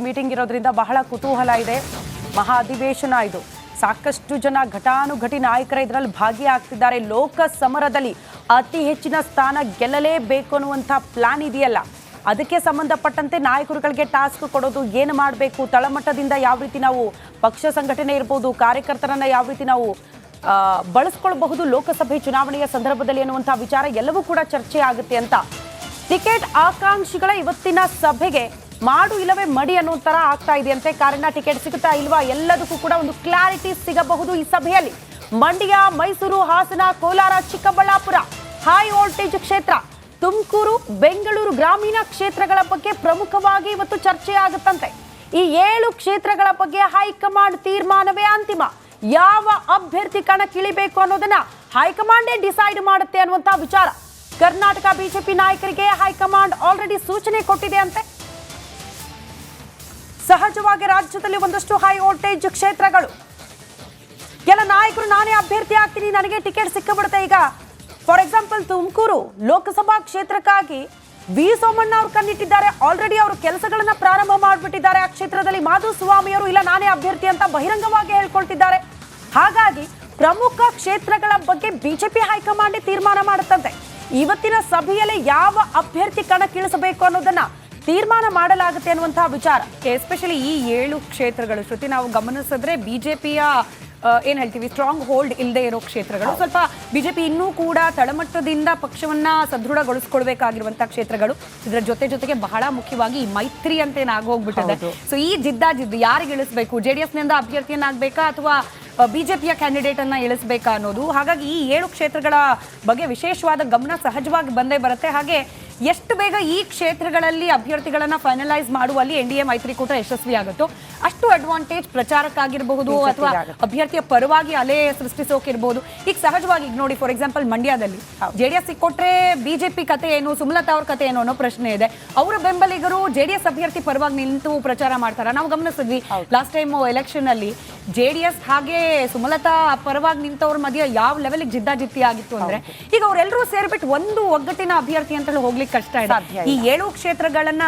Meeting ಇರೋದ್ರಿಂದ ಬಹಳ ಕುತೂಹಲ ಇದೆ. ಮಹಾ ಅಧಿವೇಶನ ಇದು. ಸಾಕಷ್ಟು ಜನ ಘಟಾನುಘಟಿ ನಾಯಕರ ಇದರಲ್ಲಿ ಭಾಗಿಯಾಗ್ತಿದ್ದಾರೆ. ಲೋಕ ಸಮರದಲ್ಲಿ ಅತಿ ಹೆಚ್ಚಿನ ಸ್ಥಾನ ಗೆಲ್ಲಲೇಬೇಕು ಅನ್ನುವಂಥ ಪ್ಲಾನ್ ಇದೆಯಲ್ಲ, ಅದಕ್ಕೆ ಸಂಬಂಧಪಟ್ಟಂತೆ ನಾಯಕರುಗಳಿಗೆ ಟಾಸ್ಕ್ ಕೊಡೋದು, ಏನು ಮಾಡಬೇಕು, ತಳಮಟ್ಟದಿಂದ ಯಾವ ರೀತಿ ನಾವು ಪಕ್ಷ ಸಂಘಟನೆ ಇರ್ಬೋದು, ಕಾರ್ಯಕರ್ತರನ್ನ ಯಾವ ರೀತಿ ನಾವು ಬಳಸ್ಕೊಳ್ಬಹುದು ಲೋಕಸಭೆ ಚುನಾವಣೆಯ ಸಂದರ್ಭದಲ್ಲಿ ಅನ್ನುವಂಥ ವಿಚಾರ ಎಲ್ಲವೂ ಕೂಡ ಚರ್ಚೆ ಆಗುತ್ತೆ ಅಂತ ಟಿಕೆಟ್ ಆಕಾಂಕ್ಷಿಗಳ ಇವತ್ತಿನ ಸಭೆಗೆ ಮಾಡು ಇಲ್ಲವೇ ಮಡಿ ಅನ್ನೋ ತರ ಆಗ್ತಾ ಇದೆಯಂತೆ. ಕಾರಣ ಟಿಕೆಟ್ ಸಿಗುತ್ತಾ ಇಲ್ವಾ ಎಲ್ಲದಕ್ಕೂ ಕೂಡ ಒಂದು ಕ್ಲಾರಿಟಿ ಸಿಗಬಹುದು ಈ ಸಭೆಯಲ್ಲಿ. ಮಂಡ್ಯ, ಮೈಸೂರು, ಹಾಸನ, ಕೋಲಾರ, ಚಿಕ್ಕಬಳ್ಳಾಪುರ ಹೈ ವೋಲ್ಟೇಜ್ ಕ್ಷೇತ್ರ, ತುಮಕೂರು, ಬೆಂಗಳೂರು ಗ್ರಾಮೀಣ ಕ್ಷೇತ್ರಗಳ ಬಗ್ಗೆ ಪ್ರಮುಖವಾಗಿ ಇವತ್ತು ಚರ್ಚೆ ಆಗುತ್ತಂತೆ. ಈ 7 ಕ್ಷೇತ್ರಗಳ ಬಗ್ಗೆ ಹೈಕಮಾಂಡ್ ತೀರ್ಮಾನವೇ ಅಂತಿಮ. ಯಾವ ಅಭ್ಯರ್ಥಿ ಕಣಕ್ಕಿಳಿಬೇಕು ಅನ್ನೋದನ್ನ ಹೈಕಮಾಂಡೇ ಡಿಸೈಡ್ ಮಾಡುತ್ತೆ ಅನ್ನುವಂತ ವಿಚಾರ ಕರ್ನಾಟಕ ಬಿಜೆಪಿ ನಾಯಕರಿಗೆ ಹೈಕಮಾಂಡ್ ಆಲ್ರೆಡಿ ಸೂಚನೆ ಕೊಟ್ಟಿದೆ ಅಂತೆ. ಸಹಜವಾಗಿ ರಾಜ್ಯದಲ್ಲಿ ಒಂದಷ್ಟು ಹೈ ವೋಲ್ಟೇಜ್ ಕ್ಷೇತ್ರಗಳು, ಕೆಲ ನಾಯಕರು ನಾನೇ ಅಭ್ಯರ್ಥಿ ಆಗ್ತೀನಿ, ನನಗೆ ಟಿಕೆಟ್ ಸಿಕ್ಕಬಿಡುತ್ತೆ. ಈಗ ಫಾರ್ ಎಕ್ಸಾಂಪಲ್ ತುಮಕೂರು ಲೋಕಸಭಾ ಕ್ಷೇತ್ರಕ್ಕಾಗಿ ವಿ ಸೋಮಣ್ಣ ಅವರು ಕಣ್ಣಿಟ್ಟಿದ್ದಾರೆ. ಆಲ್ರೆಡಿ ಅವರು ಕೆಲಸಗಳನ್ನ ಪ್ರಾರಂಭ ಮಾಡಿಬಿಟ್ಟಿದ್ದಾರೆ. ಆ ಕ್ಷೇತ್ರದಲ್ಲಿ ಮಾಧುಸ್ವಾಮಿ ಅವರು ಇಲ್ಲ ನಾನೇ ಅಭ್ಯರ್ಥಿ ಅಂತ ಬಹಿರಂಗವಾಗಿ ಹೇಳ್ಕೊಳ್ತಿದ್ದಾರೆ. ಹಾಗಾಗಿ ಪ್ರಮುಖ ಕ್ಷೇತ್ರಗಳ ಬಗ್ಗೆ ಬಿಜೆಪಿ ಹೈಕಮಾಂಡ್ ತೀರ್ಮಾನ ಮಾಡುತ್ತಂತೆ. ಇವತ್ತಿನ ಸಭೆಯಲ್ಲಿ ಯಾವ ಅಭ್ಯರ್ಥಿ ಕಣಕ್ಕಿಳಿಸಬೇಕು ಅನ್ನೋದನ್ನ ತೀರ್ಮಾನ ಮಾಡಲಾಗುತ್ತೆ ಅನ್ನುವಂತಹ ವಿಚಾರ. ಎಸ್ಪೆಷಲಿ ಈ 7 ಕ್ಷೇತ್ರಗಳು ಶ್ರುತಿ ನಾವು ಗಮನಿಸಿದ್ರೆ ಬಿಜೆಪಿಯ ಏನ್ ಹೇಳ್ತೀವಿ ಸ್ಟ್ರಾಂಗ್ ಹೋಲ್ಡ್ ಇಲ್ಲದೆ ಇರೋ ಕ್ಷೇತ್ರಗಳು, ಸ್ವಲ್ಪ ಬಿಜೆಪಿ ಇನ್ನೂ ಕೂಡ ತಳಮಟ್ಟದಿಂದ ಪಕ್ಷವನ್ನ ಸದೃಢಗೊಳಿಸ್ಕೊಳ್ಬೇಕಾಗಿರುವಂತಹ ಕ್ಷೇತ್ರಗಳು. ಇದರ ಜೊತೆಗೆ ಬಹಳ ಮುಖ್ಯವಾಗಿ ಈ ಮೈತ್ರಿ ಅಂತ ಏನಾಗೋಗ್ಬಿಟ್ಟಿದೆ. ಸೊ ಈ ಜಿದ್ದಾಜಿದ್ದು ಯಾರಿಗೆ ಇಳಿಸ್ಬೇಕು, JDS ನಿಂದ ಅಭ್ಯರ್ಥಿಯನ್ನಾಗಬೇಕಾ ಅಥವಾ ಬಿಜೆಪಿಯ ಕ್ಯಾಂಡಿಡೇಟ್ ಅನ್ನ ಇಳಿಸಬೇಕಾ ಅನ್ನೋದು. ಹಾಗಾಗಿ ಈ 7 ಕ್ಷೇತ್ರಗಳ ಬಗ್ಗೆ ವಿಶೇಷವಾದ ಗಮನ ಸಹಜವಾಗಿ ಬಂದೇ ಬರುತ್ತೆ. ಹಾಗೆ ಎಷ್ಟು ಬೇಗ ಈ ಕ್ಷೇತ್ರಗಳಲ್ಲಿ ಅಭ್ಯರ್ಥಿಗಳನ್ನ ಫೈನಲೈಸ್ ಮಾಡುವಲ್ಲಿ NDA ಮೈತ್ರಿಕೂಟ ಯಶಸ್ವಿ ಆಗುತ್ತೋ ಅಷ್ಟು ಅಡ್ವಾಂಟೇಜ್ ಪ್ರಚಾರಕ್ಕಾಗಿರಬಹುದು ಅಥವಾ ಅಭ್ಯರ್ಥಿಯ ಪರವಾಗಿ ಅಲೆ ಸೃಷ್ಟಿಸೋಕಿರ್ಬೋದು. ಈಗ ಸಹಜವಾಗಿ ಈಗ ನೋಡಿ ಫಾರ್ ಎಕ್ಸಾಂಪಲ್ ಮಂಡ್ಯದಲ್ಲಿ JDS ಕೊಟ್ರೆ ಬಿಜೆಪಿ ಕತೆ ಏನು, ಸುಮಲತಾ ಅವ್ರ ಕತೆ ಏನು ಅನ್ನೋ ಪ್ರಶ್ನೆ ಇದೆ. ಅವರ ಬೆಂಬಲಿಗರು JDS ಅಭ್ಯರ್ಥಿ ಪರವಾಗಿ ನಿಂತು ಪ್ರಚಾರ ಮಾಡ್ತಾರ. ನಾವು ಗಮನಿಸಿದ್ವಿ ಲಾಸ್ಟ್ ಟೈಮ್ ಎಲೆಕ್ಷನ್ ಅಲ್ಲಿ JDS ಹಾಗೆ ಸುಮಲತಾ ಪರವಾಗಿ ನಿಂತವ್ರ ಮಧ್ಯೆ ಯಾವ ಲೆವೆಲ್ ಜಿದ್ದಾಜಿದ್ದಿ ಆಗಿತ್ತು ಅಂದ್ರೆ ಈಗ ಅವರೆಲ್ಲರೂ ಸೇರ್ಬಿಟ್ಟು ಒಂದು ಒಗ್ಗಟ್ಟಿನ ಅಭ್ಯರ್ಥಿ ಅಂತ ಹೋಗ್ಲಿಕ್ಕೆ ಕಷ್ಟ ಇದೆ. ಈ 7 ಕ್ಷೇತ್ರಗಳನ್ನ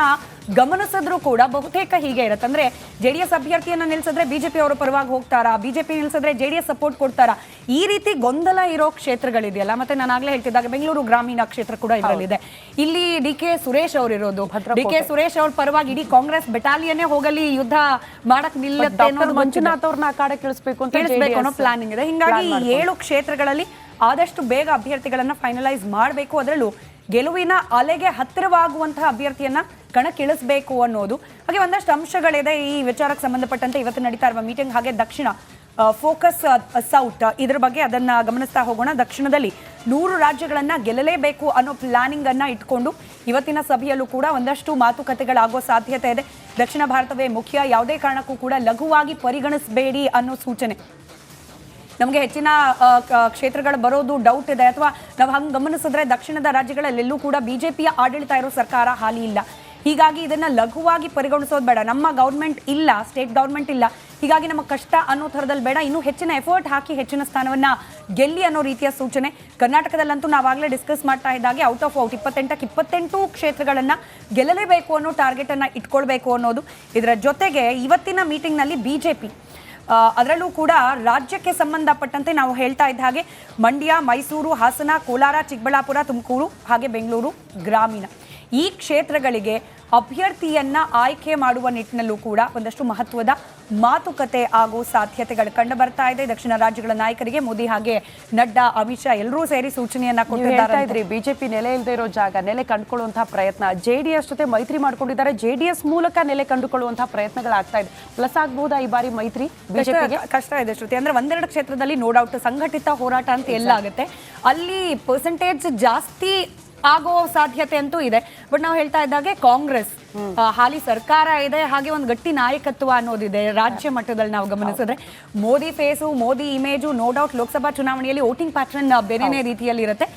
ಗಮನಿಸಿದ್ರು ಕೂಡ ಬಹುತೇಕ ಹೀಗೆ ಇರುತ್ತೆ. ಅಂದ್ರೆ JDS ಅಭ್ಯರ್ಥಿಯನ್ನ ನಿಲ್ಸಿದ್ರೆ ಬಿಜೆಪಿ ಅವರ ಪರವಾಗಿ ಹೋಗ್ತಾರಾ, ಬಿಜೆಪಿ ನಿಲ್ಸಿದ್ರೆ JDS ಸಪೋರ್ಟ್ ಕೊಡ್ತಾರಾ, ಈ ರೀತಿ ಗೊಂದಲ ಇರೋ ಕ್ಷೇತ್ರಗಳಿದೆಯಲ್ಲ. ಮತ್ತೆ ನಾನು ಆಗ್ಲೇ ಹೇಳ್ತಿದ್ದಾಗ ಬೆಂಗಳೂರು ಗ್ರಾಮೀಣ ಕ್ಷೇತ್ರ ಕೂಡ ಇದರಲ್ಲಿದೆ. ಇಲ್ಲಿ DK ಸುರೇಶ್ ಅವರು ಇರೋದು. DK ಸುರೇಶ್ ಅವ್ರ ಪರವಾಗಿ ಇಡೀ ಕಾಂಗ್ರೆಸ್ ಬೆಟಾಲಿಯನ್ನೇ ಹೋಗಲಿ ಯುದ್ಧ ಮಾಡಕ್ ನಿಲ್ಲತ್ತೆ ಮಂಜುನಾಥ್ ಅವ್ರನ್ನ ಅಖಾಡಕ್ಕೆ ಇಳಿಸ್ಬೇಕು ಅನ್ನೋ ಪ್ಲಾನಿಂಗ್ ಇದೆ. ಹಿಂಗಾಗಿ ಈ 7 ಕ್ಷೇತ್ರಗಳಲ್ಲಿ ಆದಷ್ಟು ಬೇಗ ಅಭ್ಯರ್ಥಿಗಳನ್ನ ಫೈನಲೈಸ್ ಮಾಡಬೇಕು. ಅದರಲ್ಲೂ ಗೆಲುವಿನ ಅಲೆಗೆ ಹತ್ತಿರವಾಗುವಂತಹ ಅಭ್ಯರ್ಥಿಯನ್ನ ಕಣಕ್ಕಿಳಿಸಬೇಕು ಅನ್ನೋದು. ಹಾಗೆ ಒಂದಷ್ಟು ಅಂಶಗಳಿದೆ ಈ ವಿಚಾರಕ್ಕೆ ಸಂಬಂಧಪಟ್ಟಂತೆ ಇವತ್ತು ನಡೀತಾ ಇರುವ ಮೀಟಿಂಗ್. ಹಾಗೆ ದಕ್ಷಿಣ ಫೋಕಸ್ ಸೌತ್ ಇದ್ರ ಬಗ್ಗೆ ಅದನ್ನ ಗಮನಿಸ್ತಾ ಹೋಗೋಣ. ದಕ್ಷಿಣದಲ್ಲಿ 100 ರಾಜ್ಯಗಳನ್ನ ಗೆಲ್ಲಲೇಬೇಕು ಅನ್ನೋ ಪ್ಲಾನಿಂಗ್ ಅನ್ನ ಇಟ್ಕೊಂಡು ಇವತ್ತಿನ ಸಭೆಯಲ್ಲೂ ಕೂಡ ಒಂದಷ್ಟು ಮಾತುಕತೆಗಳಾಗೋ ಸಾಧ್ಯತೆ ಇದೆ. ದಕ್ಷಿಣ ಭಾರತವೇ ಮುಖ್ಯ, ಯಾವುದೇ ಕಾರಣಕ್ಕೂ ಕೂಡ ಲಘುವಾಗಿ ಪರಿಗಣಿಸಬೇಡಿ ಅನ್ನೋ ಸೂಚನೆ. ನಮಗೆ ಹೆಚ್ಚಿನ ಕ್ಷೇತ್ರಗಳು ಬರೋದು ಡೌಟ್ ಇದೆ, ಅಥವಾ ನಾವು ಹಂಗೆ ಗಮನಿಸಿದ್ರೆ ದಕ್ಷಿಣದ ರಾಜ್ಯಗಳಲ್ಲೆಲ್ಲೂ ಕೂಡ ಬಿಜೆಪಿಯ ಆಡಳಿತ ಇರೋ ಸರ್ಕಾರ ಹಾಲಿ ಇಲ್ಲ. ಹೀಗಾಗಿ ಇದನ್ನ ಲಘುವಾಗಿ ಪರಿಗಣಿಸೋದು ಬೇಡ. ನಮ್ಮ ಗೌರ್ಮೆಂಟ್ ಇಲ್ಲ, ಸ್ಟೇಟ್ ಗೌರ್ಮೆಂಟ್ ಇಲ್ಲ, ಹೀಗಾಗಿ ನಮಗೆ ಕಷ್ಟ ಅನ್ನೋ ಥರದಲ್ಲಿ ಬೇಡ. ಇನ್ನೂ ಹೆಚ್ಚಿನ ಎಫರ್ಟ್ ಹಾಕಿ ಹೆಚ್ಚಿನ ಸ್ಥಾನವನ್ನ ಗೆಲ್ಲಿ ಅನ್ನೋ ರೀತಿಯ ಸೂಚನೆ. ಕರ್ನಾಟಕದಲ್ಲಂತೂ ನಾವಾಗಲೇ ಡಿಸ್ಕಸ್ ಮಾಡ್ತಾ ಇದ್ದಾಗೆ ಔಟ್ ಆಫ್ 28 ಕ್ಷೇತ್ರಗಳನ್ನ ಗೆಲ್ಲಲೇಬೇಕು ಅನ್ನೋ ಟಾರ್ಗೆಟ್ ಅನ್ನ ಇಟ್ಕೊಳ್ಬೇಕು ಅನ್ನೋದು. ಇದರ ಜೊತೆಗೆ ಇವತ್ತಿನ ಮೀಟಿಂಗ್ನಲ್ಲಿ ಬಿಜೆಪಿ ಅದರಲ್ಲೂ ಕೂಡ ರಾಜ್ಯಕ್ಕೆ ಸಂಬಂಧಪಟ್ಟಂತೆ ನಾವು ಹೇಳ್ತಾ ಇದ್ದ ಹಾಗೆ ಮಂಡ್ಯ, ಮೈಸೂರು, ಹಾಸನ, ಕೋಲಾರ, ಚಿಕ್ಕಬಳ್ಳಾಪುರ, ತುಮಕೂರು ಹಾಗೆ ಬೆಂಗಳೂರು ಗ್ರಾಮೀಣ ಈ ಕ್ಷೇತ್ರಗಳಿಗೆ ಅಭ್ಯರ್ಥಿಯನ್ನ ಆಯ್ಕೆ ಮಾಡುವ ನಿಟ್ಟಿನಲ್ಲೂ ಕೂಡ ಒಂದಷ್ಟು ಮಹತ್ವದ ಮಾತುಕತೆ ಆಗೋ ಸಾಧ್ಯತೆಗಳು ಕಂಡು ಬರ್ತಾ ಇದೆ. ದಕ್ಷಿಣ ರಾಜ್ಯಗಳ ನಾಯಕರಿಗೆ ಮೋದಿ ಹಾಗೆ ನಡ್ಡಾ, ಅಮಿತ್ ಶಾ ಎಲ್ಲರೂ ಸೇರಿ ಸೂಚನೆಯನ್ನ ಕೊಟ್ಟಿದ್ದಾರೆ. ಬಿಜೆಪಿ ನೆಲೆ ಇಲ್ಲದೆ ಇರೋ ಜಾಗ ನೆಲೆ ಕಂಡುಕೊಳ್ಳುವಂತಹ ಪ್ರಯತ್ನ, JDS ಜೊತೆ ಮೈತ್ರಿ ಮಾಡ್ಕೊಂಡಿದ್ದಾರೆ, JDS ಮೂಲಕ ನೆಲೆ ಕಂಡುಕೊಳ್ಳುವಂತಹ ಪ್ರಯತ್ನಗಳಾಗ್ತಾ ಇದೆ. ಪ್ಲಸ್ ಆಗಬಹುದಾ ಈ ಬಾರಿ ಮೈತ್ರಿ? ಬಿಜೆಪಿಗೆ ಕಷ್ಟ ಇದೆ ಶ್ರುತಿ. ಅಂದ್ರೆ ಒಂದೆರಡು ಕ್ಷೇತ್ರದಲ್ಲಿ ನೋ ಡೌಟ್ ಸಂಘಟಿತ ಹೋರಾಟ ಅಂತ ಎಲ್ಲ ಆಗುತ್ತೆ, ಅಲ್ಲಿ ಪರ್ಸೆಂಟೇಜ್ ಜಾಸ್ತಿ ಆಗೋ ಸಾಧ್ಯತೆ ಅಂತೂ ಇದೆ. ಬಟ್ ನಾವು ಹೇಳ್ತಾ ಇದ್ದಾಗೆ ಕಾಂಗ್ರೆಸ್ ಹಾಲಿ ಸರ್ಕಾರ ಇದೆ, ಹಾಗೆ ಒಂದು ಗಟ್ಟಿ ನಾಯಕತ್ವ ಅನ್ನೋದಿದೆ ರಾಜ್ಯ ಮಟ್ಟದಲ್ಲಿ. ನಾವು ಗಮನಿಸಿದ್ರೆ Modi face, Modi image no doubt Lok Sabha ಚುನಾವಣೆಯಲ್ಲಿ ವೋಟಿಂಗ್ ಪ್ಯಾಟರ್ನ್ ಬೇರೆನೇ ರೀತಿಯಲ್ಲಿ ಇರುತ್ತೆ.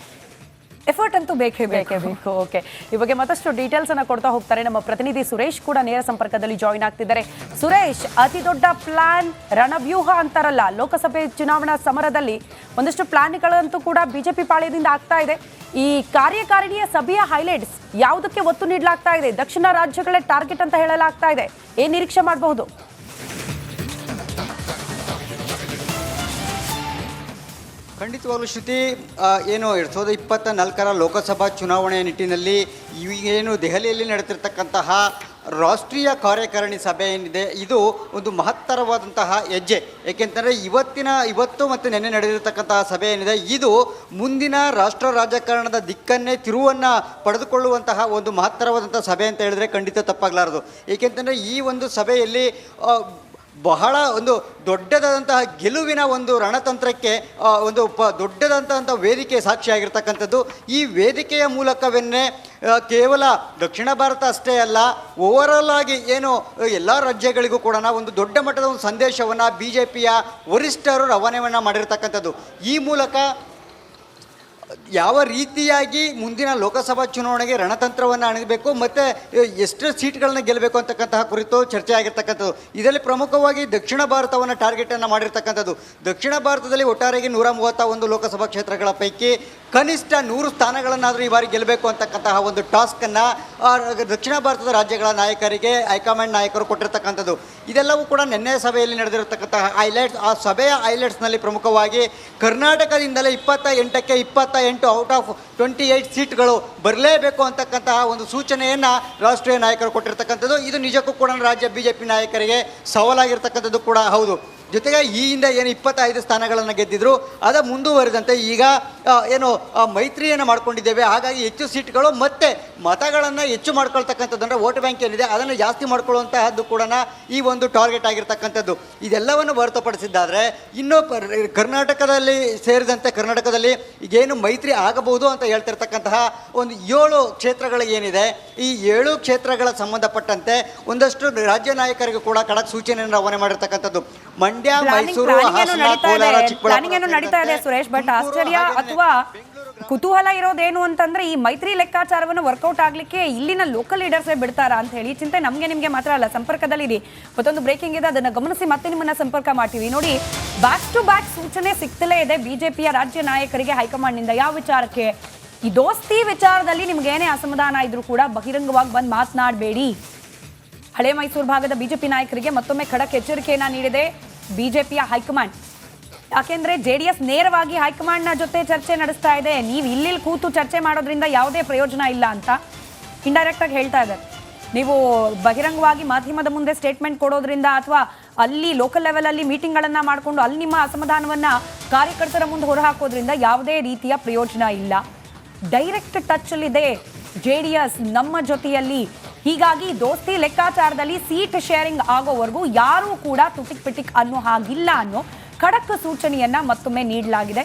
ಎಫರ್ಟ್ ಅಂತೂ ಬೇಕೇ ಬೇಕು. ಓಕೆ, ಈ ಬಗ್ಗೆ ಮತ್ತಷ್ಟು ಡೀಟೇಲ್ಸ್ ಅನ್ನ ಕೊಡ್ತಾ ಹೋಗ್ತಾರೆ ನಮ್ಮ ಪ್ರತಿನಿಧಿ ಸುರೇಶ್ ಕೂಡ ನೇರ ಸಂಪರ್ಕದಲ್ಲಿ ಜಾಯಿನ್ ಆಗ್ತಿದ್ದಾರೆ. ಸುರೇಶ್, ಅತಿ ದೊಡ್ಡ ಪ್ಲಾನ್, ರಣವ್ಯೂಹ ಅಂತಾರಲ್ಲ ಲೋಕಸಭೆ ಚುನಾವಣಾ ಸಮರದಲ್ಲಿ, ಒಂದಷ್ಟು ಪ್ಲಾನ್ಗಳಂತೂ ಕೂಡ ಬಿಜೆಪಿ ಪಾಳ್ಯದಿಂದ ಆಗ್ತಾ ಇದೆ. ಈ ಕಾರ್ಯಕಾರಿಣಿಯ ಸಭೆಯ ಹೈಲೈಟ್ಸ್ ಯಾವುದಕ್ಕೆ ಒತ್ತು ನೀಡಲಾಗ್ತಾ ಇದೆ? ದಕ್ಷಿಣ ರಾಜ್ಯಗಳೇ ಟಾರ್ಗೆಟ್ ಅಂತ ಹೇಳಲಾಗ್ತಾ ಇದೆ. ಏನ್ ನಿರೀಕ್ಷೆ ಮಾಡಬಹುದು? ಖಂಡಿತವಾಗ್ಲೂ ಶ್ರುತಿ, ಏನು 2024 ಲೋಕಸಭಾ ಚುನಾವಣೆಯ ನಿಟ್ಟಿನಲ್ಲಿ ಏನು ದೆಹಲಿಯಲ್ಲಿ ನಡೆತಿರ್ತಕ್ಕಂತಹ ರಾಷ್ಟ್ರೀಯ ಕಾರ್ಯಕಾರಿಣಿ ಸಭೆ ಏನಿದೆ ಇದು ಒಂದು ಮಹತ್ತರವಾದಂತಹ ಹೆಜ್ಜೆ. ಏಕೆಂತಂದರೆ ಇವತ್ತು ಮತ್ತು ನಿನ್ನೆ ನಡೆದಿರತಕ್ಕಂತಹ ಸಭೆ ಏನಿದೆ ಇದು ಮುಂದಿನ ರಾಷ್ಟ್ರ ರಾಜಕಾರಣದ ದಿಕ್ಕನ್ನೇ ತಿರುವನ್ನು ಪಡೆದುಕೊಳ್ಳುವಂತಹ ಒಂದು ಮಹತ್ತರವಾದಂಥ ಸಭೆ ಅಂತ ಹೇಳಿದ್ರೆ ಖಂಡಿತ ತಪ್ಪಾಗಲಾರದು. ಏಕೆಂತಂದರೆ ಈ ಒಂದು ಸಭೆಯಲ್ಲಿ ಬಹಳ ಒಂದು ದೊಡ್ಡದಾದಂತಹ ಗೆಲುವಿನ ಒಂದು ರಣತಂತ್ರಕ್ಕೆ ಒಂದು ದೊಡ್ಡದಂತಹ ವೇದಿಕೆ ಸಾಕ್ಷಿಯಾಗಿರ್ತಕ್ಕಂಥದ್ದು. ಈ ವೇದಿಕೆಯ ಮೂಲಕವೇ ಕೇವಲ ದಕ್ಷಿಣ ಭಾರತ ಅಷ್ಟೇ ಅಲ್ಲ, ಓವರಾಲ್ ಆಗಿ ಏನು ಎಲ್ಲ ರಾಜ್ಯಗಳಿಗೂ ಕೂಡ ಒಂದು ದೊಡ್ಡ ಮಟ್ಟದ ಒಂದು ಸಂದೇಶವನ್ನು BJPಯ ವರಿಷ್ಠರು ರವಾನೆಯನ್ನು ಮಾಡಿರ್ತಕ್ಕಂಥದ್ದು. ಈ ಮೂಲಕ ಯಾವ ರೀತಿಯಾಗಿ ಮುಂದಿನ ಲೋಕಸಭಾ ಚುನಾವಣೆಗೆ ರಣತಂತ್ರವನ್ನು ಅಣಿಬೇಕು ಮತ್ತು ಎಷ್ಟು ಸೀಟ್ಗಳನ್ನ ಗೆಲ್ಲಬೇಕು ಅಂತಕ್ಕಂತಹ ಕುರಿತು ಚರ್ಚೆ ಆಗಿರ್ತಕ್ಕಂಥದ್ದು. ಇದರಲ್ಲಿ ಪ್ರಮುಖವಾಗಿ ದಕ್ಷಿಣ ಭಾರತವನ್ನು ಟಾರ್ಗೆಟನ್ನು ಮಾಡಿರ್ತಕ್ಕಂಥದ್ದು. ದಕ್ಷಿಣ ಭಾರತದಲ್ಲಿ ಒಟ್ಟಾರೆಯಾಗಿ 131 ಲೋಕಸಭಾ ಕ್ಷೇತ್ರಗಳ ಪೈಕಿ ಕನಿಷ್ಠ 100 ಸ್ಥಾನಗಳನ್ನಾದರೂ ಈ ಬಾರಿ ಗೆಲ್ಲಬೇಕು ಅಂತಕ್ಕಂತಹ ಒಂದು ಟಾಸ್ಕನ್ನು ದಕ್ಷಿಣ ಭಾರತದ ರಾಜ್ಯಗಳ ನಾಯಕರಿಗೆ ಹೈಕಮಾಂಡ್ ನಾಯಕರು ಕೊಟ್ಟಿರ್ತಕ್ಕಂಥದ್ದು. ಇದೆಲ್ಲವೂ ಕೂಡ ನಿನ್ನೆ ಸಭೆಯಲ್ಲಿ ನಡೆದಿರತಕ್ಕಂತಹ ಹೈಲೈಟ್ಸ್. ಆ ಸಭೆಯ ಹೈಲೈಟ್ಸ್ನಲ್ಲಿ ಪ್ರಮುಖವಾಗಿ ಕರ್ನಾಟಕದಿಂದಲೇ 28ಕ್ಕೆ 28 ಔಟ್ ಆಫ್ 28 ಸೀಟ್ಗಳು ಬರಲೇಬೇಕು ಅಂತಕ್ಕಂತಹ ಒಂದು ಸೂಚನೆಯನ್ನು ರಾಷ್ಟ್ರೀಯ ನಾಯಕರು ಕೊಟ್ಟಿರ್ತಕ್ಕಂಥದ್ದು. ಇದು ನಿಜಕ್ಕೂ ಕೂಡ ರಾಜ್ಯ BJP ನಾಯಕರಿಗೆ ಸವಾಲಾಗಿರ್ತಕ್ಕಂಥದ್ದು ಕೂಡ ಹೌದು. ಜೊತೆಗೆ ಈ ಹಿಂದೆ ಏನು 25 ಸ್ಥಾನಗಳನ್ನು ಗೆದ್ದಿದ್ರು ಅದ ಮುಂದುವರಿದಂತೆ ಈಗ ಏನು ಮೈತ್ರಿಯನ್ನು ಮಾಡ್ಕೊಂಡಿದ್ದೇವೆ. ಹಾಗಾಗಿ ಹೆಚ್ಚು ಸೀಟ್ಗಳು ಮತ್ತು ಮತಗಳನ್ನು ಹೆಚ್ಚು ಮಾಡ್ಕೊಳ್ತಕ್ಕಂಥದ್ದು, ಅಂದರೆ ವೋಟ್ ಬ್ಯಾಂಕ್ ಏನಿದೆ ಅದನ್ನು ಜಾಸ್ತಿ ಮಾಡ್ಕೊಳ್ಳುವಂತಹದ್ದು ಕೂಡ ಈ ಒಂದು ಟಾರ್ಗೆಟ್ ಆಗಿರ್ತಕ್ಕಂಥದ್ದು. ಇದೆಲ್ಲವನ್ನು ಹೊರತುಪಡಿಸಿದ್ದಾದರೆ ಇನ್ನು ಕರ್ನಾಟಕದಲ್ಲಿ ಸೇರಿದಂತೆ ಕರ್ನಾಟಕದಲ್ಲಿ ಈಗೇನು ಮೈತ್ರಿ ಆಗಬಹುದು ಅಂತ ಹೇಳ್ತಿರ್ತಕ್ಕಂತಹ ಒಂದು 7 ಕ್ಷೇತ್ರಗಳಿಗೆ ಏನಿದೆ, ಈ 7 ಕ್ಷೇತ್ರಗಳ ಸಂಬಂಧಪಟ್ಟಂತೆ ಒಂದಷ್ಟು ರಾಜ್ಯ ನಾಯಕರಿಗೂ ಕೂಡ ಖಡಕ್ ಸೂಚನೆಯನ್ನು ರವಾನೆ ಮಾಡಿರ್ತಕ್ಕಂಥದ್ದು. ಮಂಡ್ಯ, ಮೈಸೂರು, ಹಾಸನ, ಕೋಲಾರ, ಚಿಕ್ಕಬಳ್ಳಾಪುರ ನಡೀತಾ ಇದೆ ಸುರೇಶ್. ಬಟ್ ಆಶ್ಚರ್ಯ ಅಥವಾ ಕುತೂಹಲ ಇರೋದೇನು ಅಂತಂದ್ರೆ ಈ ಮೈತ್ರಿ ಲೆಕ್ಕಾಚಾರವನ್ನು ವರ್ಕೌಟ್ ಆಗ್ಲಿಕ್ಕೆ ಇಲ್ಲಿನ ಲೋಕಲ್ ಲೀಡರ್ಸೇ ಬಿಡ್ತಾರಾ ಅಂತ ಹೇಳಿ ಚಿಂತೆ ನಮ್ಗೆ ನಿಮ್ಗೆ ಮಾತ್ರ ಅಲ್ಲ, ಸಂಪರ್ಕದಲ್ಲಿ ಮತ್ತೊಂದು ಬ್ರೇಕಿಂಗ್ ಇದೆ, ಅದನ್ನ ಗಮನಿಸಿ ಮತ್ತೆ ನಿಮ್ಮನ್ನ ಸಂಪರ್ಕ ಮಾಡ್ತೀವಿ. ನೋಡಿ, ಬ್ಯಾಕ್ ಟು ಬ್ಯಾಕ್ ಸೂಚನೆ ಸಿಗ್ತಲೇ ಇದೆ BJPಯ ರಾಜ್ಯ ನಾಯಕರಿಗೆ ಹೈಕಮಾಂಡ್ ನಿಂದ. ಯಾವ ವಿಚಾರಕ್ಕೆ? ಈ ದೋಸ್ತಿ ವಿಚಾರದಲ್ಲಿ ನಿಮ್ಗೆ ಏನೇ ಅಸಮಾಧಾನ ಇದ್ರೂ ಕೂಡ ಬಹಿರಂಗವಾಗಿ ಬಂದು ಮಾತನಾಡಬೇಡಿ. ಹಳೆ ಮೈಸೂರು ಭಾಗದ BJP ನಾಯಕರಿಗೆ ಮತ್ತೊಮ್ಮೆ ಖಡಕ್ ಎಚ್ಚರಿಕೆಯನ್ನ ನೀಡಿದೆ BJPಯ ಹೈಕಮಾಂಡ್. ಯಾಕೆಂದ್ರೆ JDS ನೇರವಾಗಿ ಹೈಕಮಾಂಡ್ನ ಜೊತೆ ಚರ್ಚೆ ನಡೆಸ್ತಾ ಇದೆ. ನೀವು ಇಲ್ಲಿ ಕೂತು ಚರ್ಚೆ ಮಾಡೋದ್ರಿಂದ ಯಾವುದೇ ಪ್ರಯೋಜನ ಇಲ್ಲ ಅಂತ ಇಂಡೈರೆಕ್ಟ್ ಆಗಿ ಹೇಳ್ತಾ ಇದ್ದಾರೆ. ನೀವು ಬಹಿರಂಗವಾಗಿ ಮಾಧ್ಯಮದ ಮುಂದೆ ಸ್ಟೇಟ್ಮೆಂಟ್ ಕೊಡೋದ್ರಿಂದ ಅಥವಾ ಅಲ್ಲಿ ಲೋಕಲ್ ಲೆವೆಲಲ್ಲಿ ಮೀಟಿಂಗ್ಗಳನ್ನು ಮಾಡಿಕೊಂಡು ಅಲ್ಲಿ ನಿಮ್ಮ ಅಸಮಾಧಾನವನ್ನ ಕಾರ್ಯಕರ್ತರ ಮುಂದೆ ಹೊರಹಾಕೋದ್ರಿಂದ ಯಾವುದೇ ರೀತಿಯ ಪ್ರಯೋಜನ ಇಲ್ಲ. ಡೈರೆಕ್ಟ್ ಟಚ್ ಅಲ್ಲಿದೆ JDS ನಮ್ಮ ಜೊತೆಯಲ್ಲಿ. ಹೀಗಾಗಿ ದೋಸ್ತಿ ಲೆಕ್ಕಾಚಾರದಲ್ಲಿ ಸೀಟ್ ಶೇರಿಂಗ್ ಆಗೋವರೆಗೂ ಯಾರೂ ಕೂಡ ತುಟಿಕ್ ಪಿಟಿಕ್ ಅನ್ನೋ ಹಾಗಿಲ್ಲ ಅನ್ನೋ ಖಡಕ್ ಸೂಚನೆಯನ್ನ ಮತ್ತೊಮ್ಮೆ ನೀಡಲಾಗಿದೆ.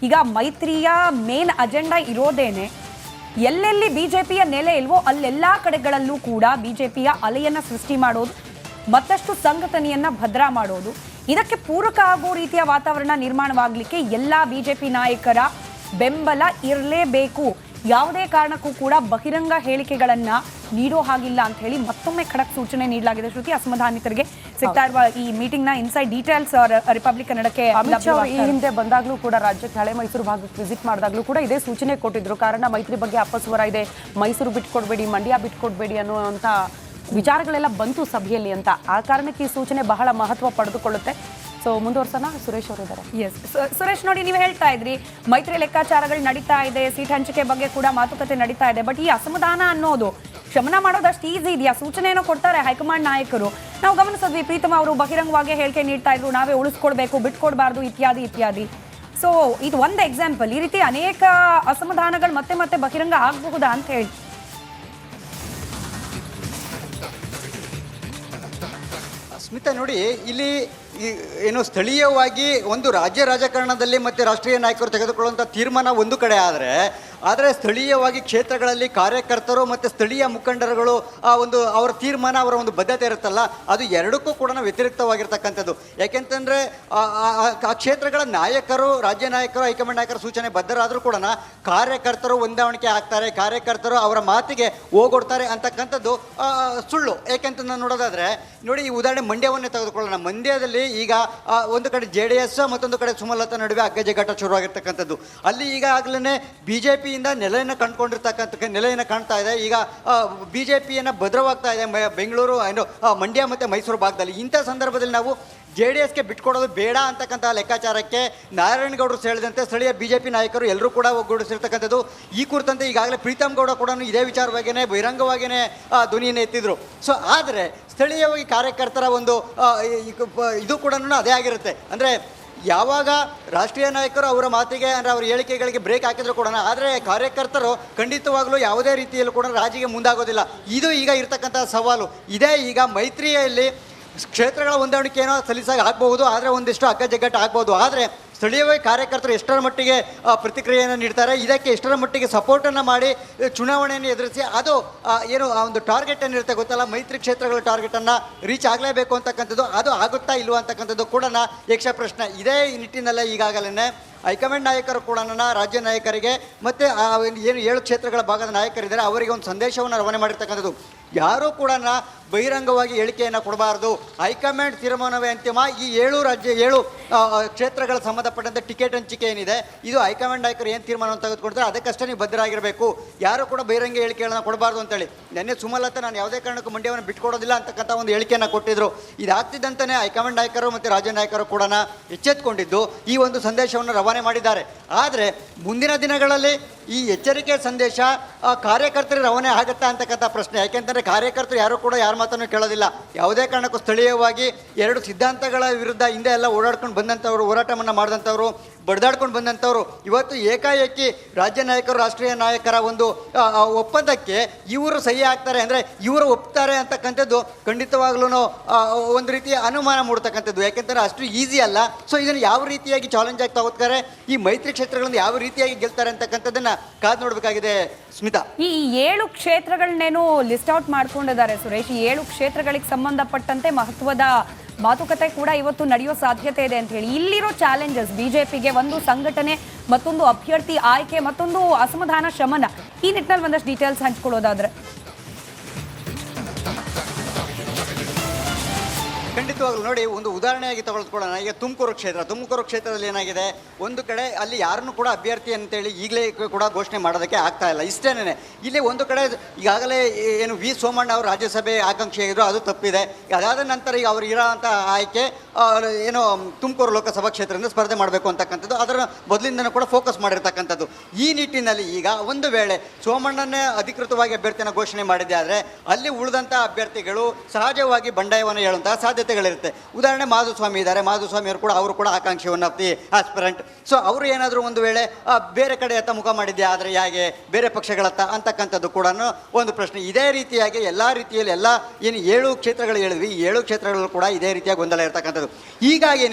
ಈಗ ಮೈತ್ರಿಯ ಮೇನ್ ಅಜೆಂಡಾ ಇರೋದೇನೆ ಎಲ್ಲೆಲ್ಲಿ BJPಯ ನೆಲೆ ಇಲ್ವೋ ಅಲ್ಲೆಲ್ಲ ಕಡೆಗಳಲ್ಲೂ ಕೂಡ BJPಯ ಅಲೆಯನ್ನ ಸೃಷ್ಟಿ ಮಾಡೋದು, ಮತ್ತಷ್ಟು ಸಂಘಟನೆಯನ್ನ ಭದ್ರ ಮಾಡೋದು. ಇದಕ್ಕೆ ಪೂರಕ ಆಗೋ ರೀತಿಯ ವಾತಾವರಣ ನಿರ್ಮಾಣವಾಗಲಿಕ್ಕೆ ಎಲ್ಲ BJP ನಾಯಕರ ಬೆಂಬಲ ಇರಲೇಬೇಕು. ಯಾವುದೇ ಕಾರಣಕ್ಕೂ ಕೂಡ ಬಹಿರಂಗ ಹೇಳಿಕೆಗಳನ್ನ ನೀಡೋ ಹಾಗಿಲ್ಲ ಅಂತ ಹೇಳಿ ಮತ್ತೊಮ್ಮೆ ಖಡಕ್ ಸೂಚನೆ ನೀಡಲಾಗಿದೆ. ಶ್ರುತಿ, ಅಸಮಾಧಾನಿತರಿಗೆ ಸಿಗ್ತಾ ಇರುವ ಈ ಮೀಟಿಂಗ್ ನ ಇನ್ಸೈಡ್ ಡೀಟೇಲ್ಸ್ ರಿಪಬ್ಲಿಕ್ ಕನ್ನಡಕ್ಕೆ ಈ ಹಿಂದೆ ಬಂದಾಗ್ಲೂ ಕೂಡ ರಾಜ್ಯಕ್ಕೆ ಹಳೆ ಮೈಸೂರು ಭಾಗಕ್ಕೆ ವಿಸಿಟ್ ಮಾಡಿದಾಗ್ಲೂ ಕೂಡ ಇದೇ ಸೂಚನೆ ಕೊಟ್ಟಿದ್ರು. ಕಾರಣ ಮೈತ್ರಿ ಬಗ್ಗೆ ಅಪಸ್ವರ ಇದೆ, ಮೈಸೂರು ಬಿಟ್ಕೊಡ್ಬೇಡಿ, ಮಂಡ್ಯ ಬಿಟ್ಕೊಡ್ಬೇಡಿ ಅನ್ನುವಂಥ ವಿಚಾರಗಳೆಲ್ಲ ಬಂತು ಸಭೆಯಲ್ಲಿ ಅಂತ. ಆ ಕಾರಣಕ್ಕೆ ಈ ಸೂಚನೆ ಬಹಳ ಮಹತ್ವ ಪಡೆದುಕೊಳ್ಳುತ್ತೆ. ಸೊ ಮುಂದುವರ್ಸೋಣ, ಸುರೇಶ್ ಅವರು ಇದ್ದಾರೆ. ಎಸ್ ಸುರೇಶ್, ನೋಡಿ, ನೀವು ಹೇಳ್ತಾ ಇದ್ರಿ ಮೈತ್ರಿ ಲೆಕ್ಕಾಚಾರಗಳು ನಡೀತಾ ಇದೆ, ಸೀಟ್ ಹಂಚಿಕೆ ಬಗ್ಗೆ ಕೂಡ ಮಾತುಕತೆ ನಡೀತಾ ಇದೆ. ಬಟ್ ಈ ಅಸಮಾಧಾನ ಅನ್ನೋದು ಶಮನ ಮಾಡೋದಷ್ಟು ಈಸಿ ಇದೆಯಾ? ಸೂಚನೆಯನ್ನು ಕೊಡ್ತಾರೆ ಹೈಕಮಾಂಡ್ ನಾಯಕರು. ನಾವು ಗಮನಿಸಿದ್ವಿ, ಪ್ರೀತಮ್ ಅವರು ಬಹಿರಂಗವಾಗಿ ಹೇಳಿಕೆ ನೀಡ್ತಾ ಇದ್ರು, ನಾವೇ ಉಳಿಸ್ಕೊಡ್ಬೇಕು, ಬಿಟ್ಕೊಡ್ಬಾರ್ದು, ಇತ್ಯಾದಿ ಇತ್ಯಾದಿ. ಸೊ ಇದು ಒಂದು ಎಕ್ಸಾಂಪಲ್. ಈ ರೀತಿ ಅನೇಕ ಅಸಮಾಧಾನಗಳು ಮತ್ತೆ ಮತ್ತೆ ಬಹಿರಂಗ ಆಗಬಹುದಾ ಅಂತ ಹೇಳಿ. ಸ್ಮಿತಾ, ನೋಡಿ, ಇಲ್ಲಿ ಏನು ಸ್ಥಳೀಯವಾಗಿ ಒಂದು ರಾಜ್ಯ ರಾಜಕಾರಣದಲ್ಲಿ ಮತ್ತು ರಾಷ್ಟ್ರೀಯ ನಾಯಕರು ತೆಗೆದುಕೊಳ್ಳುವಂಥ ತೀರ್ಮಾನ ಒಂದು ಕಡೆ ಆದರೆ ಸ್ಥಳೀಯವಾಗಿ ಕ್ಷೇತ್ರಗಳಲ್ಲಿ ಕಾರ್ಯಕರ್ತರು ಮತ್ತು ಸ್ಥಳೀಯ ಮುಖಂಡರುಗಳು ಅವರ ತೀರ್ಮಾನ, ಅವರ ಒಂದು ಬದ್ಧತೆ ಇರುತ್ತಲ್ಲ, ಅದು ಎರಡಕ್ಕೂ ಕೂಡ ವ್ಯತಿರಿಕ್ತವಾಗಿರ್ತಕ್ಕಂಥದ್ದು. ಯಾಕೆಂತಂದರೆ ಆ ಕ್ಷೇತ್ರಗಳ ನಾಯಕರು, ರಾಜ್ಯ ನಾಯಕರು, ಹೈಕಮಾಂಡ್ ನಾಯಕರು ಸೂಚನೆ ಬದ್ಧರಾದರೂ ಕೂಡ ಕಾರ್ಯಕರ್ತರು ಹೊಂದಾಣಿಕೆ ಆಗ್ತಾರೆ, ಕಾರ್ಯಕರ್ತರು ಅವರ ಮಾತಿಗೆ ಹೋಗೊಡ್ತಾರೆ ಅಂತಕ್ಕಂಥದ್ದು ಸುಳ್ಳು. ಯಾಕೆಂತ ನಾನು ನೋಡೋದಾದರೆ, ನೋಡಿ, ಈ ಉದಾಹರಣೆ ಮಂಡ್ಯವನ್ನೇ ತೆಗೆದುಕೊಳ್ಳೋಣ. ಮಂಡ್ಯದಲ್ಲಿ ಈಗ ಒಂದು ಕಡೆ JDS, ಮತ್ತೊಂದು ಕಡೆ ಸುಮಲತಾ ನಡುವೆ ಅಗ್ಗಜಗ್ಗಾಟ ಶುರುವಾಗಿರ್ತಕ್ಕಂಥದ್ದು. ಅಲ್ಲಿ ಈಗಾಗಲೇ BJP ಬಿಜೆಪಿಯಿಂದ ನೆಲೆಯನ್ನು ಕಾಣ್ತಾ ಇದೆ. ಈಗ ಬಿಜೆಪಿಯನ್ನು ಭದ್ರವಾಗ್ತಾ ಇದೆ ಬೆಂಗಳೂರು ಮಂಡ್ಯ ಮತ್ತು ಮೈಸೂರು ಭಾಗದಲ್ಲಿ. ಇಂಥ ಸಂದರ್ಭದಲ್ಲಿ ನಾವು JDSಗೆ ಬಿಟ್ಕೊಡೋದು ಬೇಡ ಅಂತಕ್ಕಂಥ ಲೆಕ್ಕಾಚಾರಕ್ಕೆ ನಾರಾಯಣಗೌಡರು ಸೇರಿದಂತೆ ಸ್ಥಳೀಯ ಬಿಜೆಪಿ ನಾಯಕರು ಎಲ್ಲರೂ ಕೂಡ ಒಗ್ಗೂಡಿಸಿರ್ತಕ್ಕಂಥದ್ದು. ಈ ಕುರಿತಂತೆ ಈಗಾಗಲೇ ಪ್ರೀತಮ್ ಗೌಡ ಕೂಡ ಇದೇ ವಿಚಾರವಾಗಿಯೇ ಬಹಿರಂಗವಾಗಿಯೇ ಧ್ವನಿಯನ್ನು ಎತ್ತಿದ್ರು. ಸೊ ಆದರೆ ಸ್ಥಳೀಯವಾಗಿ ಕಾರ್ಯಕರ್ತರ ಒಂದು ಇದು ಕೂಡ ಅದೇ ಆಗಿರುತ್ತೆ. ಅಂದರೆ ಯಾವಾಗ ರಾಷ್ಟ್ರೀಯ ನಾಯಕರು ಅವರ ಮಾತಿಗೆ ಅಂದರೆ ಅವರ ಹೇಳಿಕೆಗಳಿಗೆ ಬ್ರೇಕ್ ಹಾಕಿದ್ರು ಕೂಡ, ಆದರೆ ಕಾರ್ಯಕರ್ತರು ಖಂಡಿತವಾಗಲೂ ಯಾವುದೇ ರೀತಿಯಲ್ಲೂ ಕೂಡ ರಾಜಿಗೆ ಮುಂದಾಗೋದಿಲ್ಲ. ಇದು ಈಗ ಇರ್ತಕ್ಕಂಥ ಸವಾಲು. ಇದೇ ಈಗ ಮೈತ್ರಿಯಲ್ಲಿ ಕ್ಷೇತ್ರಗಳ ಹೊಂದಾಣಿಕೆಯನ್ನು ಸಲೀಸಾಗಿ ಆಗ್ಬಹುದು, ಆದರೆ ಒಂದಿಷ್ಟು ಅಗ್ಗಜಗ್ಗಟ್ಟು ಆಗ್ಬೋದು. ಆದರೆ ಸ್ಥಳೀಯವಾಗಿ ಕಾರ್ಯಕರ್ತರು ಎಷ್ಟರ ಮಟ್ಟಿಗೆ ಪ್ರತಿಕ್ರಿಯೆಯನ್ನು ನೀಡ್ತಾರೆ, ಇದಕ್ಕೆ ಎಷ್ಟರ ಮಟ್ಟಿಗೆ ಸಪೋರ್ಟನ್ನು ಮಾಡಿ ಚುನಾವಣೆಯನ್ನು ಎದುರಿಸಿ ಅದು ಏನು ಒಂದು ಟಾರ್ಗೆಟನ್ನು ಇರುತ್ತೆ ಗೊತ್ತಲ್ಲ, ಮೈತ್ರಿ ಕ್ಷೇತ್ರಗಳ ಟಾರ್ಗೆಟನ್ನು ರೀಚ್ ಆಗಲೇಬೇಕು ಅಂತಕ್ಕಂಥದ್ದು, ಅದು ಆಗುತ್ತಾ ಇಲ್ವ ಅಂತಕ್ಕಂಥದ್ದು ಕೂಡ ಯಕ್ಷ ಪ್ರಶ್ನೆ. ಇದೇ ನಿಟ್ಟಿನಲ್ಲೇ ಈಗಾಗಲೇ ಹೈಕಮಾಂಡ್ ನಾಯಕರು ಕೂಡ ರಾಜ್ಯ ನಾಯಕರಿಗೆ ಮತ್ತು ಏನು 7 ಕ್ಷೇತ್ರಗಳ ಭಾಗದ ನಾಯಕರಿದ್ದಾರೆ ಅವರಿಗೆ ಒಂದು ಸಂದೇಶವನ್ನು ರವಾನೆ ಮಾಡಿರ್ತಕ್ಕಂಥದ್ದು. ಯಾರೂ ಕೂಡ ಬಹಿರಂಗವಾಗಿ ಹೇಳಿಕೆಯನ್ನು ಕೊಡಬಾರ್ದು, ಹೈಕಮಾಂಡ್ ತೀರ್ಮಾನವೇ ಅಂತಿಮ. ಈ 7 ಕ್ಷೇತ್ರಗಳ ಸಂಬಂಧಪಟ್ಟಂತೆ ಟಿಕೆಟ್ ಹಂಚಿಕೆ ಏನಿದೆ ಇದು ಹೈಕಮಾಂಡ್ ನಾಯಕರು ಏನು ತೀರ್ಮಾನವನ್ನು ತೆಗೆದುಕೊಡ್ತಾರೆ ಅದಕ್ಕಷ್ಟೇ ನೀವು ಬದ್ಧರಾಗಿರಬೇಕು, ಯಾರು ಕೂಡ ಬಹಿರಂಗ ಹೇಳಿಕೆಗಳನ್ನು ಕೊಡಬಾರ್ದು ಅಂತೇಳಿ ನಿನ್ನೆ ಸುಮಲತಾ ನಾನು ಯಾವುದೇ ಕಾರಣಕ್ಕೂ ಮಂಡ್ಯವನ್ನು ಬಿಟ್ಕೊಡೋದಿಲ್ಲ ಅಂತಕ್ಕಂಥ ಒಂದು ಹೇಳಿಕೆಯನ್ನು ಕೊಟ್ಟಿದ್ದರು. ಇದಾಗ್ತಿದ್ದಂತೆಯೇ ಹೈಕಮಾಂಡ್ ನಾಯಕರು ಮತ್ತು ರಾಜ್ಯ ನಾಯಕರು ಕೂಡ ಎಚ್ಚೆತ್ತುಕೊಂಡಿದ್ದು ಈ ಒಂದು ಸಂದೇಶವನ್ನು ರವಾನೆ ಮಾಡಿದ್ದಾರೆ. ಆದರೆ ಮುಂದಿನ ದಿನಗಳಲ್ಲಿ ಈ ಎಚ್ಚರಿಕೆ ಸಂದೇಶ ಕಾರ್ಯಕರ್ತರಿಗೆ ರವಾನೆ ಆಗುತ್ತಾ ಅಂತಕ್ಕಂಥ ಪ್ರಶ್ನೆ. ಯಾಕೆಂತಂದರೆ ಕಾರ್ಯಕರ್ತರು ಯಾರು ಕೂಡ ಯಾರ ಮಾತನ್ನು ಕೇಳೋದಿಲ್ಲ. ಯಾವುದೇ ಕಾರಣಕ್ಕೂ ಸ್ಥಳೀಯವಾಗಿ 2 ಸಿದ್ಧಾಂತಗಳ ವಿರುದ್ಧ ಹಿಂದೆ ಎಲ್ಲ ಓಡಾಡ್ಕೊಂಡು ಬಂದಂಥವ್ರು, ಹೋರಾಟವನ್ನು ಮಾಡಿದಂಥವ್ರು, ಬಡ್ದಾಡ್ಕೊಂಡು ಬಂದಂಥವ್ರು ಇವತ್ತು ಏಕಾಏಕಿ ರಾಜ್ಯ ನಾಯಕರು ರಾಷ್ಟ್ರೀಯ ನಾಯಕರ ಒಂದು ಒಪ್ಪಂದಕ್ಕೆ ಇವರು ಸಹಿ ಆಗ್ತಾರೆ ಅಂದರೆ ಇವರು ಒಪ್ತಾರೆ ಅಂತಕ್ಕಂಥದ್ದು ಖಂಡಿತವಾಗ್ಲೂ ಒಂದು ರೀತಿಯ ಅನುಮಾನ ಮೂಡ್ತಕ್ಕಂಥದ್ದು. ಯಾಕೆಂದರೆ ಅಷ್ಟು ಈಸಿ ಅಲ್ಲ. ಸೊ ಇದನ್ನು ಯಾವ ರೀತಿಯಾಗಿ ಚಾಲೆಂಜ್ ಆಗಿ ತಗೋತಾರೆ, ಈ ಮೈತ್ರಿ ಕ್ಷೇತ್ರಗಳನ್ನು ಯಾವ ರೀತಿಯಾಗಿ ಗೆಲ್ತಾರೆ ಅಂತಕ್ಕಂಥದ್ದನ್ನು ಕಾದು ನೋಡಬೇಕಾಗಿದೆ ಸ್ಮಿತಾ. ಈ 7 ಕ್ಷೇತ್ರಗಳನ್ನೇನು ಲಿಸ್ಟ್ ಔಟ್ ಮಾಡ್ಕೊಂಡಿದ್ದಾರೆ ಸುರೇಶ್. ಈ 7 ಕ್ಷೇತ್ರಗಳಿಗೆ ಸಂಬಂಧಪಟ್ಟಂತೆ ಮಹತ್ವದ ಮಾತುಕತೆ ಕೂಡ ಇವತ್ತು ನಡೆಯೋ ಸಾಧ್ಯತೆ ಇದೆ ಅಂತ ಹೇಳಿ. ಇಲ್ಲಿರೋ ಚಾಲೆಂಜಸ್ ಬಿಜೆಪಿಗೆ ಒಂದು ಸಂಘಟನೆ, ಮತ್ತೊಂದು ಅಭ್ಯರ್ಥಿ ಆಯ್ಕೆ, ಮತ್ತೊಂದು ಅಸಮಾಧಾನ ಶಮನ. ಈ ನಿಟ್ಟಿನಲ್ಲಿ ಒಂದಷ್ಟು ಡೀಟೇಲ್ಸ್ ಹಂಚ್ಕೊಳ್ಳೋದಾದ್ರೆ ಖಂಡಿತವಾಗ್ಲೂ ನೋಡಿ, ಒಂದು ಉದಾಹರಣೆಯಾಗಿ ತಗೊಳ್ಕೊಳ್ಳೋಣ. ಈಗ ತುಮಕೂರು ಕ್ಷೇತ್ರದಲ್ಲಿ ಏನಾಗಿದೆ, ಒಂದು ಕಡೆ ಅಲ್ಲಿ ಯಾರನ್ನು ಕೂಡ ಅಭ್ಯರ್ಥಿ ಅಂತೇಳಿ ಈಗಲೇ ಕೂಡ ಘೋಷಣೆ ಮಾಡೋದಕ್ಕೆ ಆಗ್ತಾ ಇಲ್ಲ. ಇಷ್ಟೇನೆ ಇಲ್ಲಿ ಒಂದು ಕಡೆ ಈಗಾಗಲೇ ಏನು ವಿ ಸೋಮಣ್ಣ ಅವರು ರಾಜ್ಯಸಭೆ ಆಕಾಂಕ್ಷಿಯಾಗಿದ್ರು, ಅದು ತಪ್ಪಿದೆ. ಅದಾದ ನಂತರ ಈಗ ಅವರು ಇರೋಂಥ ಆಯ್ಕೆ ಏನು ತುಮಕೂರು ಲೋಕಸಭಾ ಕ್ಷೇತ್ರದಿಂದ ಸ್ಪರ್ಧೆ ಮಾಡಬೇಕು ಅಂತಕ್ಕಂಥದ್ದು, ಅದರ ಮೊದಲಿಂದನೂ ಕೂಡ ಫೋಕಸ್ ಮಾಡಿರ್ತಕ್ಕಂಥದ್ದು. ಈ ನಿಟ್ಟಿನಲ್ಲಿ ಈಗ ಒಂದು ವೇಳೆ ಸೋಮಣ್ಣನೇ ಅಧಿಕೃತವಾಗಿ ಅಭ್ಯರ್ಥಿಯನ್ನು ಘೋಷಣೆ ಮಾಡಿದೆ ಆದರೆ ಅಲ್ಲಿ ಉಳಿದಂಥ ಅಭ್ಯರ್ಥಿಗಳು ಸಹಜವಾಗಿ ಬಂಡಾಯವನ್ನು ಹೇಳುವಂತಹ ಸಾಧ್ಯತೆಗಳಿರುತ್ತೆ. ಉದಾಹರಣೆ ಮಾಧುಸ್ವಾಮಿ ಇದ್ದಾರೆ, ಮಾಧುಸ್ವಾಮಿ ಅವರು ಕೂಡ ಆಕಾಂಕ್ಷಿ, one of the aspirant. So ಅವರು ಏನಾದರೂ ಒಂದು ವೇಳೆ ಬೇರೆ ಕಡೆ ಮುಖ ಮಾಡಿದ್ದೆ ಆದರೆ ಹೇಗೆ, ಬೇರೆ ಪಕ್ಷಗಳತ್ತ ಅಂತಕ್ಕಂಥದ್ದು ಕೂಡ ಒಂದು ಪ್ರಶ್ನೆ. ಇದೇ ರೀತಿಯಾಗಿ ಎಲ್ಲ ರೀತಿಯಲ್ಲಿ ಏನು 7 ಕ್ಷೇತ್ರಗಳು ಹೇಳಿದ್ವಿ, ಈ 7 ಕ್ಷೇತ್ರಗಳು ಕೂಡ ಇದೇ ರೀತಿಯಾಗಿ ಗೊಂದಲ ಇರ್ತಕ್ಕಂಥದ್ದು. ಹೀಗಾಗಿ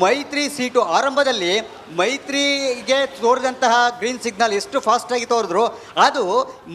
ಮೈತ್ರಿ ಸೀಟು ಆರಂಭದಲ್ಲಿ ಮೈತ್ರಿಗೆ ತೋರಿದಂತಹ ಗ್ರೀನ್ ಸಿಗ್ನಲ್ ಎಷ್ಟು ಫಾಸ್ಟಾಗಿ ತೋರಿದ್ರು, ಅದು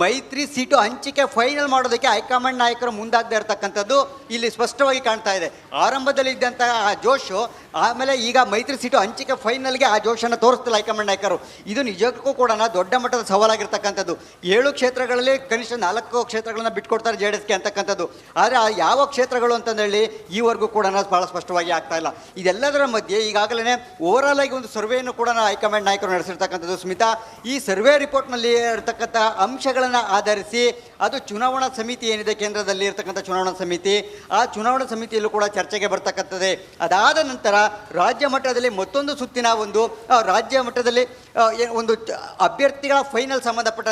ಮೈತ್ರಿ ಸೀಟು ಹಂಚಿಕೆ ಫೈನಲ್ ಮಾಡೋದಕ್ಕೆ ಹೈಕಮಾಂಡ್ ನಾಯಕರು ಮುಂದಾಗದೇ ಇರತಕ್ಕಂಥದ್ದು ಇಲ್ಲಿ ಸ್ಪಷ್ಟವಾಗಿ ಕಾಣ್ತಾ ಇದೆ. ಆರಂಭದಲ್ಲಿ ಇದ್ದಂತಹ ಆ ಜೋಶು ಆಮೇಲೆ ಈಗ ಮೈತ್ರಿ ಸೀಟು ಹಂಚಿಕೆ ಫೈನಲ್ಗೆ ಆ ಜೋಶನ್ನು ತೋರಿಸ್ತಿಲ್ಲ ಹೈಕಮಾಂಡ್ ನಾಯಕರು. ಇದು ನಿಜಕ್ಕೂ ಕೂಡ ದೊಡ್ಡ ಮಟ್ಟದ ಸವಾಲಾಗಿರ್ತಕ್ಕಂಥದ್ದು. 7 ಕ್ಷೇತ್ರಗಳಲ್ಲಿ ಕನಿಷ್ಠ 4 ಕ್ಷೇತ್ರಗಳನ್ನ ಬಿಟ್ಕೊಡ್ತಾರೆ JDSಗೆ ಅಂತಕ್ಕಂಥದ್ದು. ಆದರೆ ಆ ಯಾವ ಕ್ಷೇತ್ರಗಳು ಅಂತಂದೇಳಿ ಈವರೆಗೂ ಕೂಡ ಭಾಳ ಸ್ಪಷ್ಟವಾಗಿ ಆಗ್ತಾ ಇಲ್ಲ. ಇದೆಲ್ಲದರ ಮಧ್ಯೆ ಈಗಾಗಲೇ ಓವರಾಲ್ ಆಗಿ ಒಂದು ಸರ್ವೆಯನ್ನು ಕೂಡ ಹೈಕಮಾಂಡ್ ನಾಯಕರು ನಡೆಸಿರ್ತಕ್ಕಂಥದ್ದು ಸ್ಮಿತಾ. ಈ ಸರ್ವೆ ರಿಪೋರ್ಟ್ನಲ್ಲಿ ಇರತಕ್ಕಂಥ ಅಂಶಗಳನ್ನು ಆಧರಿಸಿ ಅದು ಚುನಾವಣಾ ಸಮಿತಿ ಏನಿದೆ, ಕೇಂದ್ರದಲ್ಲಿ ಇರತಕ್ಕಂಥ ಚುನಾವಣಾ ಸಮಿತಿ, ಆ ಚುನಾವಣಾ ಸಮಿತಿಯಲ್ಲೂ ಕೂಡ ಚರ್ಚೆಗೆ ಬರ್ತಕ್ಕಂಥದ್ದೇ. ಅದಾದ ನಂತರ ರಾಜ್ಯ ಮಟ್ಟದಲ್ಲಿ ಮತ್ತೊಂದು ಸುತ್ತಿನ ಒಂದು ರಾಜ್ಯ ಮಟ್ಟದಲ್ಲಿ ಒಂದು ಅಭ್ಯರ್ಥಿಗಳ ಫೈನಲ್ ಸಂಬಂಧಪಟ್ಟ